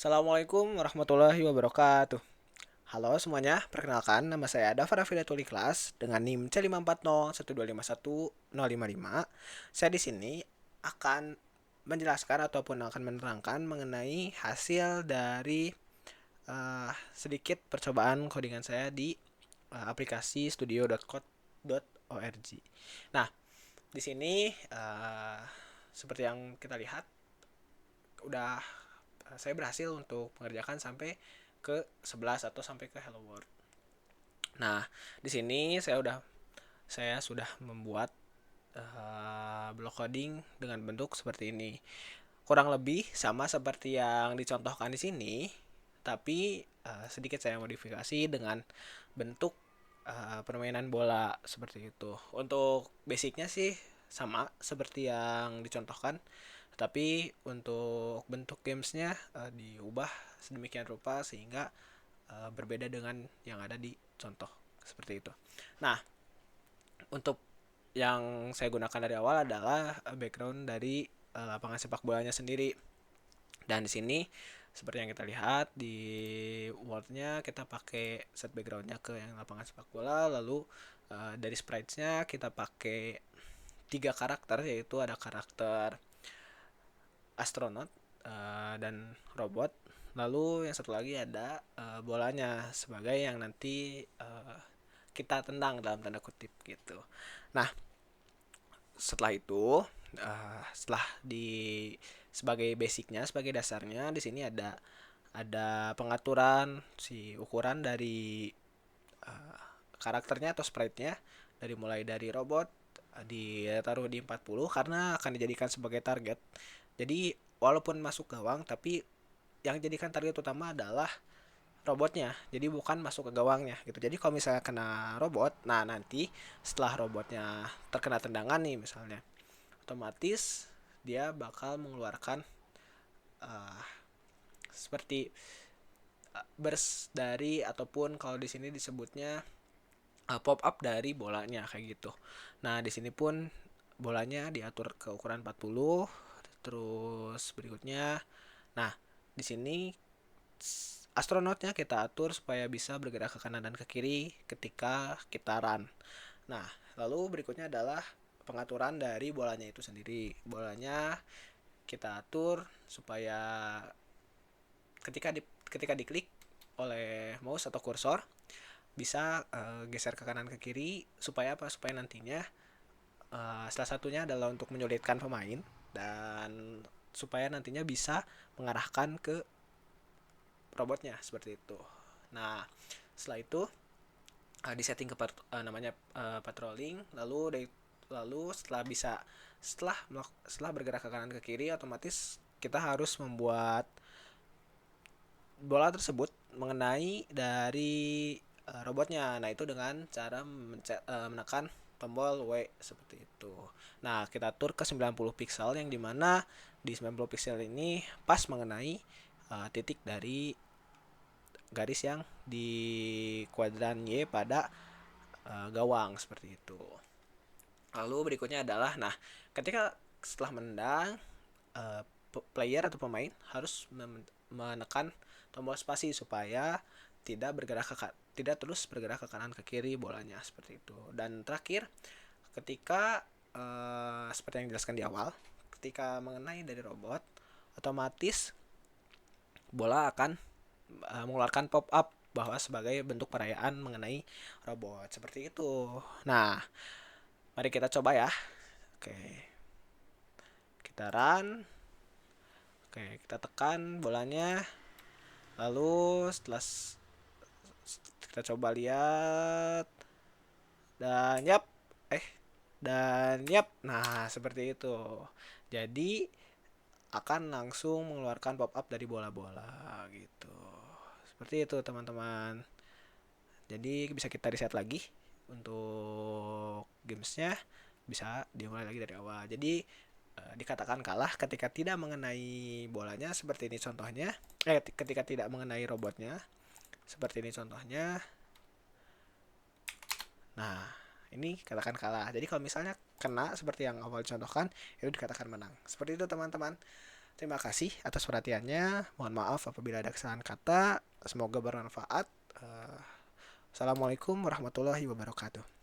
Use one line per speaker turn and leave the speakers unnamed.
Assalamualaikum warahmatullahi wabarakatuh. Halo semuanya, perkenalkan nama saya Dava Raffidatul Ikhlas dengan NIM C54012511055. Saya di sini akan menjelaskan ataupun akan menerangkan mengenai hasil dari sedikit percobaan codingan saya di aplikasi studio.code.org. Nah, di sini seperti yang kita lihat udah saya berhasil untuk mengerjakan sampai ke 11 atau sampai ke Hello World. Nah, di sini saya sudah membuat blok coding dengan bentuk seperti ini. Kurang lebih sama seperti yang dicontohkan di sini, tapi sedikit saya modifikasi dengan bentuk permainan bola seperti itu. Untuk basicnya sih sama seperti yang dicontohkan, tapi untuk bentuk gamesnya diubah sedemikian rupa sehingga berbeda dengan yang ada di contoh seperti itu. Nah, untuk yang saya gunakan dari awal adalah background dari lapangan sepak bolanya sendiri. Dan di sini seperti yang kita lihat di wordnya kita pakai set backgroundnya ke yang lapangan sepak bola, lalu dari spritesnya kita pakai tiga karakter, yaitu ada karakter astronot dan robot. Lalu yang satu lagi ada bolanya sebagai yang nanti kita tendang dalam tanda kutip gitu. Nah, setelah itu setelah di sebagai basicnya, sebagai dasarnya di sini ada pengaturan si ukuran dari karakternya atau sprite-nya, dari mulai dari robot ditaruh di 40 karena akan dijadikan sebagai target. Jadi walaupun masuk gawang, tapi yang jadikan target utama adalah robotnya, jadi bukan masuk ke gawangnya gitu. Jadi kalau misalnya kena robot, nah nanti setelah robotnya terkena tendangan nih misalnya, otomatis dia bakal mengeluarkan uh, seperti burst dari, ataupun kalau di sini disebutnya pop up dari bolanya kayak gitu. Nah di sini pun bolanya diatur ke ukuran 40. Terus berikutnya, nah di sini astronotnya kita atur supaya bisa bergerak ke kanan dan ke kiri ketika kita run. Nah, lalu berikutnya adalah pengaturan dari bolanya itu sendiri. Bolanya kita atur supaya ketika diklik oleh mouse atau kursor bisa geser ke kanan ke kiri, supaya apa? Supaya nantinya salah satunya adalah untuk menyulitkan pemain, dan supaya nantinya bisa mengarahkan ke robotnya seperti itu. Nah, setelah itu disetting ke namanya patrolling, lalu setelah bergerak ke kanan ke kiri, otomatis kita harus membuat bola tersebut mengenai dari robotnya. Nah, itu dengan cara menekan tombol W seperti itu. Nah, kita atur ke 90 pixel, yang dimana di 90 pixel ini pas mengenai titik dari garis yang di kuadran Y pada gawang seperti itu. Lalu berikutnya adalah, nah, ketika setelah menendang, player atau pemain harus menekan tombol spasi supaya tidak terus bergerak ke kanan ke kiri bolanya seperti itu. Dan terakhir, ketika seperti yang dijelaskan di awal, ketika mengenai dari robot, otomatis bola akan mengeluarkan pop up bahwa sebagai bentuk perayaan mengenai robot seperti itu. Nah, mari kita coba ya. Oke, kita run. Oke, kita tekan bolanya. Lalu setelah kita coba lihat, dan yap, eh dan yap. Nah, seperti itu. Jadi akan langsung mengeluarkan pop up dari bola-bola gitu. Seperti itu, teman-teman. Jadi bisa kita reset lagi untuk gamesnya, bisa dimulai lagi dari awal. Jadi dikatakan kalah ketika tidak mengenai bolanya seperti ini contohnya. Ketika tidak mengenai robotnya seperti ini contohnya. Nah, ini katakan kalah. Jadi kalau misalnya kena seperti yang awal contohkan, itu dikatakan menang. Seperti itu, teman-teman. Terima kasih atas perhatiannya. Mohon maaf apabila ada kesalahan kata. Semoga bermanfaat. Assalamualaikum warahmatullahi wabarakatuh.